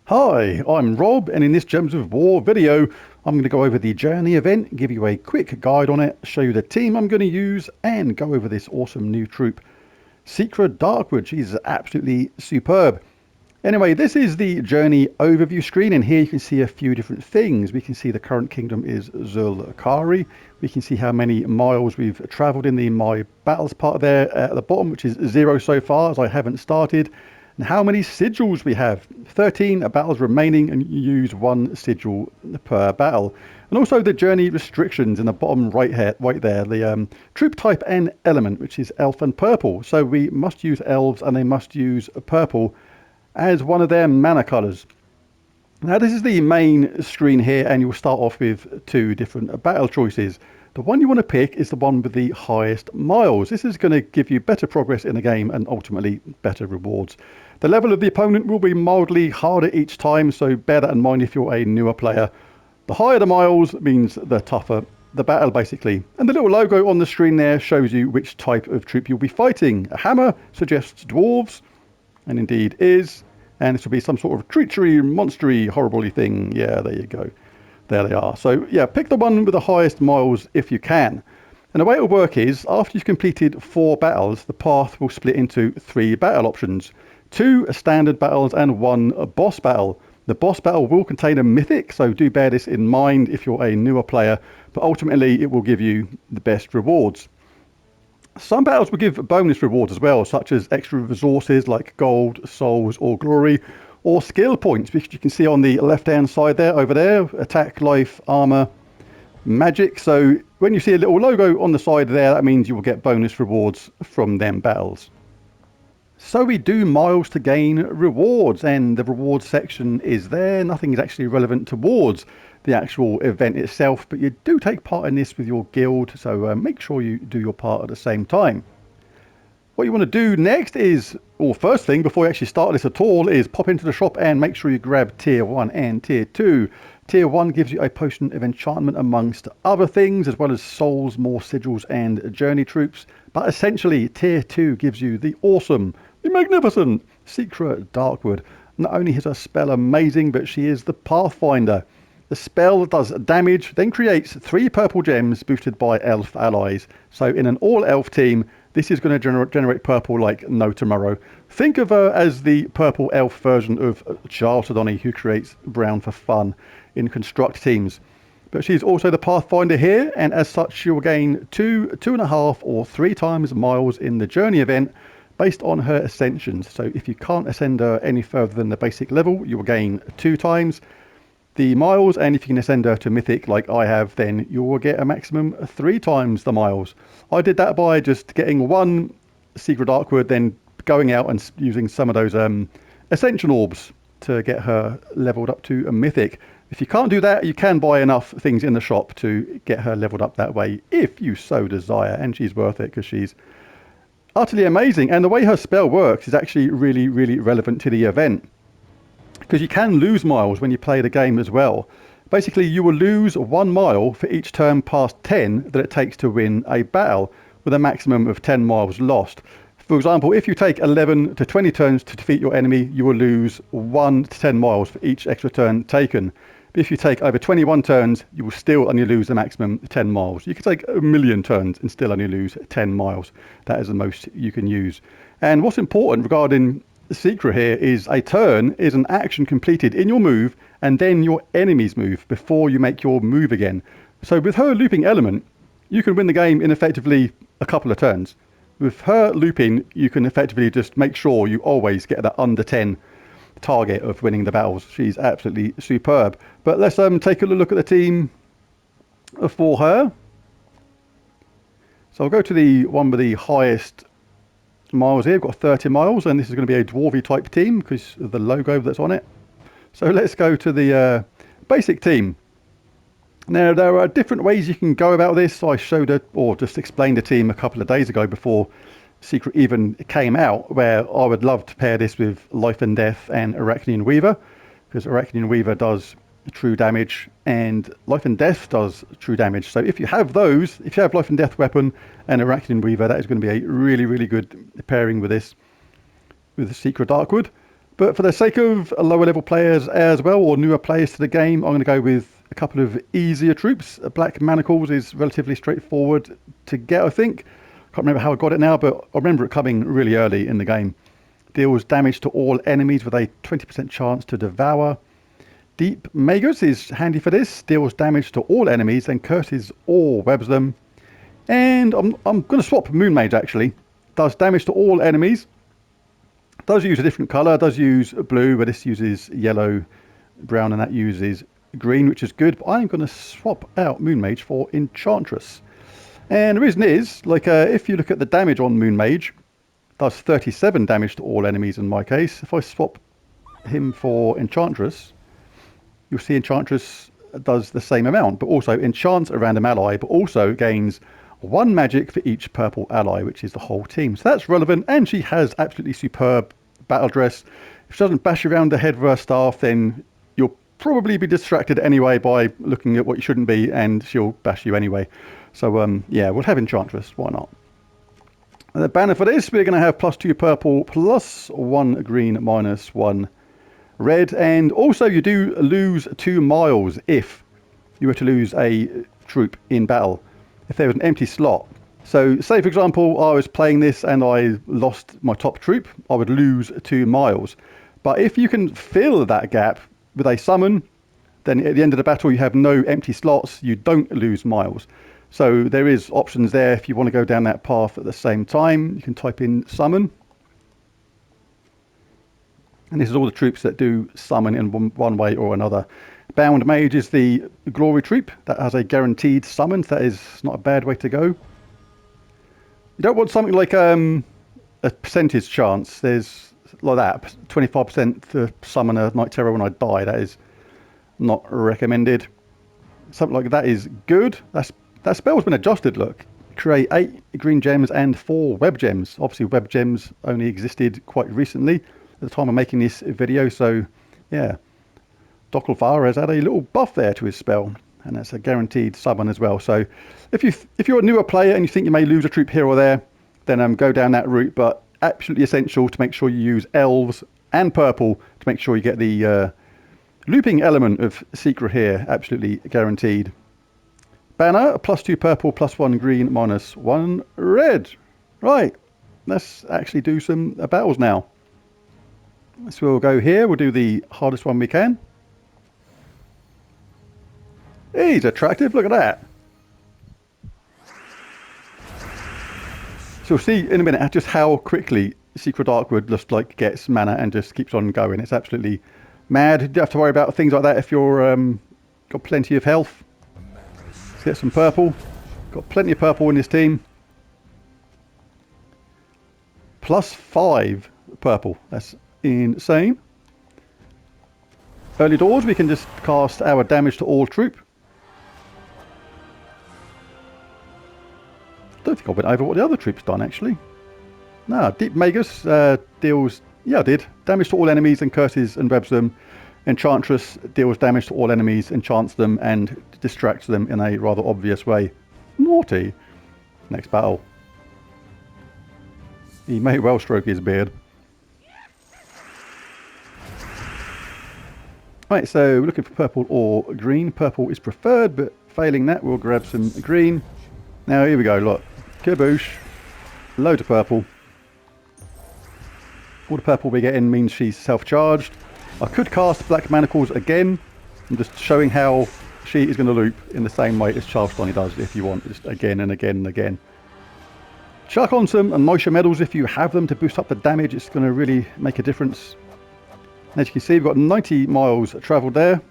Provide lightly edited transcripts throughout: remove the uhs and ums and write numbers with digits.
Hi, I'm Rob, and in this Gems of War video I'm going to go over the Journey event, give you a quick guide on it, show you the team I'm going to use, and go over this awesome new troop, Secret Darkwood. She's absolutely superb. Anyway, this is the Journey overview screen, and here you can see a few different things. We can see the current kingdom is Zul'Kari. We can see how many miles we've travelled in the My Battles part there at the bottom, which is 0 so far, as I haven't started. And how many sigils we have. 13 battles remaining, and you use 1 sigil per battle. And also the journey restrictions in the bottom right there, the troop type and element, which is elf and purple. So we must use elves, and they must use purple as one of their mana colours. Now this is the main screen here, and you'll start off with 2 different battle choices. The one you want to pick is the one with the highest miles. This is going to give you better progress in the game and ultimately better rewards. The level of the opponent will be mildly harder each time, so bear that in mind if you're a newer player. The higher the miles means the tougher the battle, basically. And the little logo on the screen there shows you which type of troop you'll be fighting. A hammer suggests dwarves, and indeed is. And this will be some sort of treachery, monstery, horribly thing. Yeah, there you go. There they are. So yeah, pick the one with the highest miles if you can. And the way it'll work is, after you've completed 4 battles, the path will split into 3 battle options. 2 standard battles and 1 boss battle. The boss battle will contain a mythic, so do bear this in mind if you're a newer player, but ultimately it will give you the best rewards. Some battles will give bonus rewards as well, such as extra resources like gold, souls or glory, or skill points, which you can see on the left hand side there, over there, attack, life, armor, magic. So when you see a little logo on the side there, that means you will get bonus rewards from them battles. So we do miles to gain rewards, and the rewards section is there. Nothing is actually relevant towards the actual event itself, but you do take part in this with your guild, so make sure you do your part at the same time. What you want to do next is, or first thing before you actually start this at all, is pop into the shop and make sure you grab tier 1 and tier 2. Tier 1 gives you a potion of enchantment amongst other things, as well as souls, more sigils and journey troops. But essentially tier 2 gives you the awesome, the magnificent Secret Darkwood. Not only is her spell amazing, but she is the Pathfinder. The spell does damage, then creates 3 purple gems boosted by elf allies. So in an all elf team, this is going to generate purple like no tomorrow. Think of her as the purple elf version of Charles O'Donnell, who creates brown for fun in construct teams. But she's also the Pathfinder here, and as such she will gain 2, 2.5 or 3 times miles in the journey event based on her ascensions. So if you can't ascend her any further than the basic level, you will gain 2 times the miles, and if you can ascend her to mythic like I have, then you will get a maximum 3 times the miles. I did that by just getting 1 Secret Darkwood, then going out and using some of those ascension orbs to get her leveled up to a mythic. If you can't do that, you can buy enough things in the shop to get her leveled up that way if you so desire, and she's worth it because she's utterly amazing. And the way her spell works is actually really, really relevant to the event, because you can lose miles when you play the game as well. Basically, you will lose 1 mile for each turn past 10 that it takes to win a battle, with a maximum of 10 miles lost. For example, if you take 11 to 20 turns to defeat your enemy, you will lose 1 to 10 miles for each extra turn taken. But if you take over 21 turns, you will still only lose the maximum 10 miles. You can take 1,000,000 turns and still only lose 10 miles. That is the most you can use. And what's important regarding the secret here is a turn is an action completed in your move and then your enemy's move before you make your move again. So with her looping element, you can win the game in effectively a couple of turns. With her looping, you can effectively just make sure you always get that under 10 target of winning the battles. She's absolutely superb. But let's take a look at the team for her. So I'll go to the one with the highest miles here. We've got 30 miles, and this is going to be a dwarvy type team because of the logo that's on it. So let's go to the basic team. Now there are different ways you can go about this. I showed it, or just explained the team a couple of days ago before Secret even came out, where I would love to pair this with Life and Death and Arachnian Weaver, because Arachnian Weaver does true damage, and life and death does true damage. So if you have those, if you have life and death weapon and Arachnian Weaver, that is going to be a really, really good pairing with this, with the Secret Darkwood. But for the sake of lower level players as well, or newer players to the game, I'm going to go with a couple of easier troops. Black Manacles is relatively straightforward to get, I think. Can't remember how I got it now, but I remember it coming really early in the game. Deals damage to all enemies with a 20% chance to devour. Deep Magus is handy for this. Deals damage to all enemies and curses or webs them. And I'm going to swap Moon Mage actually. Does damage to all enemies. Does use a different colour. Does use blue, but this uses yellow, brown, and that uses green, which is good. But I'm going to swap out Moon Mage for Enchantress. And the reason is, like, if you look at the damage on Moon Mage, does 37 damage to all enemies in my case. If I swap him for Enchantress, you'll see Enchantress does the same amount, but also enchants a random ally, but also gains 1 magic for each purple ally, which is the whole team. So that's relevant, and she has absolutely superb battle dress. If she doesn't bash you around the head with her staff, then you'll probably be distracted anyway by looking at what you shouldn't be, and she'll bash you anyway. So yeah, we'll have Enchantress, why not? And the banner for this, we're going to have +2 purple, +1 green, -1 red. And also you do lose 2 miles if you were to lose a troop in battle, if there was an empty slot. So say for example I was playing this and I lost my top troop, I would lose 2 miles. But if you can fill that gap with a summon, then at the end of the battle you have no empty slots, you don't lose miles. So there is options there if you want to go down that path at the same time. You can type in summon. And this is all the troops that do summon in one way or another. Bound Mage is the glory troop that has a guaranteed summon. That is not a bad way to go. You don't want something like a percentage chance. There's like that, 25% to summon a Night Terror when I die. That is not recommended. Something like that is good. That spell's been adjusted, look. Create 8 green gems and 4 web gems. Obviously web gems only existed quite recently at the time of making this video, so yeah. Dokalvar has had a little buff there to his spell, and that's a guaranteed summon as well. So if you're a newer player and you think you may lose a troop here or there, then go down that route, but absolutely essential to make sure you use elves and purple to make sure you get the looping element of Secret here, absolutely guaranteed. Banner, +2 purple, +1 green, -1 red. Right, let's actually do some battles now. So we'll go here, we'll do the hardest one we can. He's attractive, look at that. So we'll see in a minute just how quickly Secret Darkwood just like gets mana and just keeps on going. It's absolutely mad. You don't have to worry about things like that if you're got plenty of health. Let's get some purple. Got plenty of purple in this team. +5 purple. That's insane. Early doors, we can just cast our damage to all troop. Don't think I went over what the other troops done actually. No, Deep Magus deals, yeah I did, damage to all enemies and curses and webs them. Enchantress deals damage to all enemies, enchants them and distracts them in a rather obvious way. Naughty. Next battle. He may well stroke his beard. Right, so we're looking for purple or green. Purple is preferred, but failing that we'll grab some green. Now here we go, look. Kaboosh. Loads of purple. All the purple we get in means she's self-charged. I could cast Black Manacles again. I'm just showing how she is going to loop in the same way as Charles Donny does if you want. Just again and again and again. Chuck on some Moisture Medals if you have them to boost up the damage. It's going to really make a difference. And as you can see, we've got 90 miles travelled there.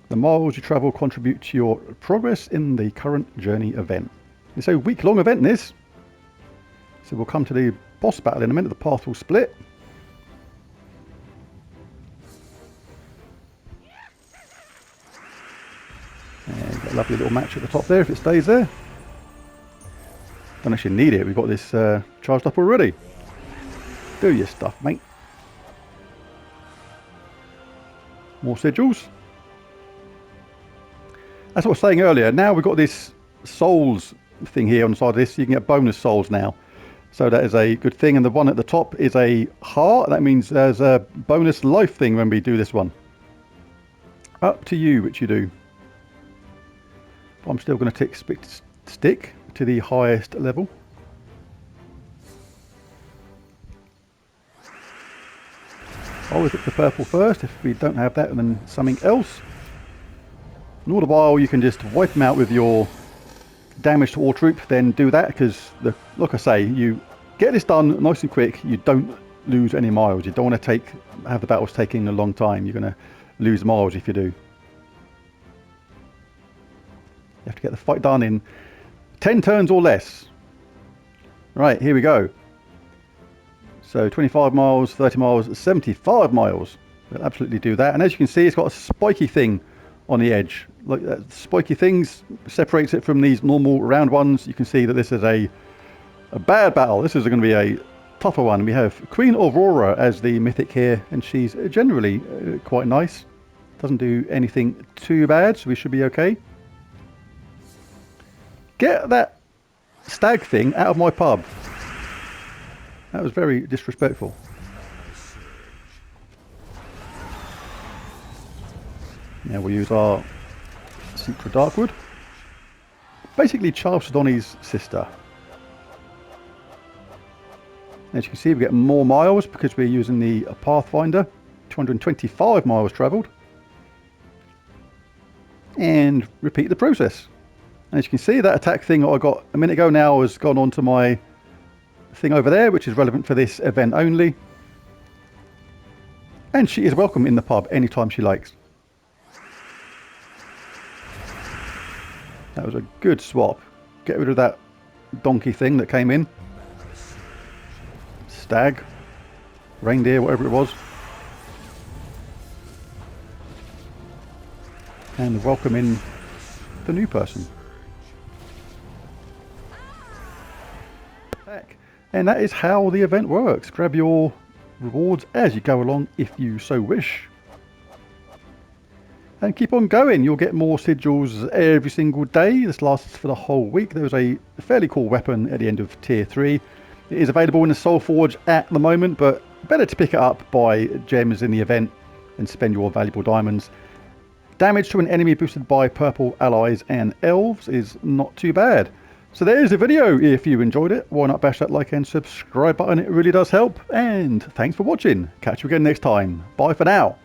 The miles you travel contribute to your progress in the current journey event. It's a week-long event, this. So we'll come to the boss battle in a minute. The path will split. And got a lovely little match at the top there if it stays there. Don't actually need it. We've got this charged up already. Do your stuff, mate. More sigils. As I was saying earlier, now we've got this souls thing here on the side of this. You can get bonus souls now. So that is a good thing. And the one at the top is a heart. That means there's a bonus life thing when we do this one. Up to you which you do. But I'm still going to stick to the highest level. Always look for purple first. If we don't have that, and then something else. And all the while you can just wipe them out with your damage to all troop, then do that, because like I say, you get this done nice and quick. You don't lose any miles. You don't want to have the battles taking a long time. You're going to lose miles if you do. You have to get the fight done in 10 turns or less. Right, here we go. So 25 miles, 30 miles, 75 miles. We'll absolutely do that. And as you can see, it's got a spiky thing on the edge. Like that spiky things separates it from these normal round ones. You can see that this is a bad battle. This is going to be a tougher one. We have Queen Aurora as the mythic here, and she's generally quite nice. Doesn't do anything too bad, so we should be okay. Get that stag thing out of my pub. That was very disrespectful. Now we'll use our Secret Darkwood. Basically Chalcedony's sister. As you can see, we get more miles because we're using the Pathfinder. 225 miles travelled. And repeat the process. As you can see, that attack thing that I got a minute ago now has gone on to my thing over there, which is relevant for this event only. And she is welcome in the pub anytime she likes. That was a good swap. Get rid of that donkey thing that came in. Stag. Reindeer, whatever it was. And welcome in the new person. And that is how the event works. Grab your rewards as you go along if you so wish. And keep on going. You'll get more sigils every single day. This lasts for the whole week. There was a fairly cool weapon at the end of tier 3. It is available in the Soul Forge at the moment, but better to pick it up by gems in the event and spend your valuable diamonds. Damage to an enemy boosted by purple allies and elves is not too bad. So there's the video. If you enjoyed it, why not bash that like and subscribe button? It really does help. And thanks for watching. Catch you again next time. Bye for now.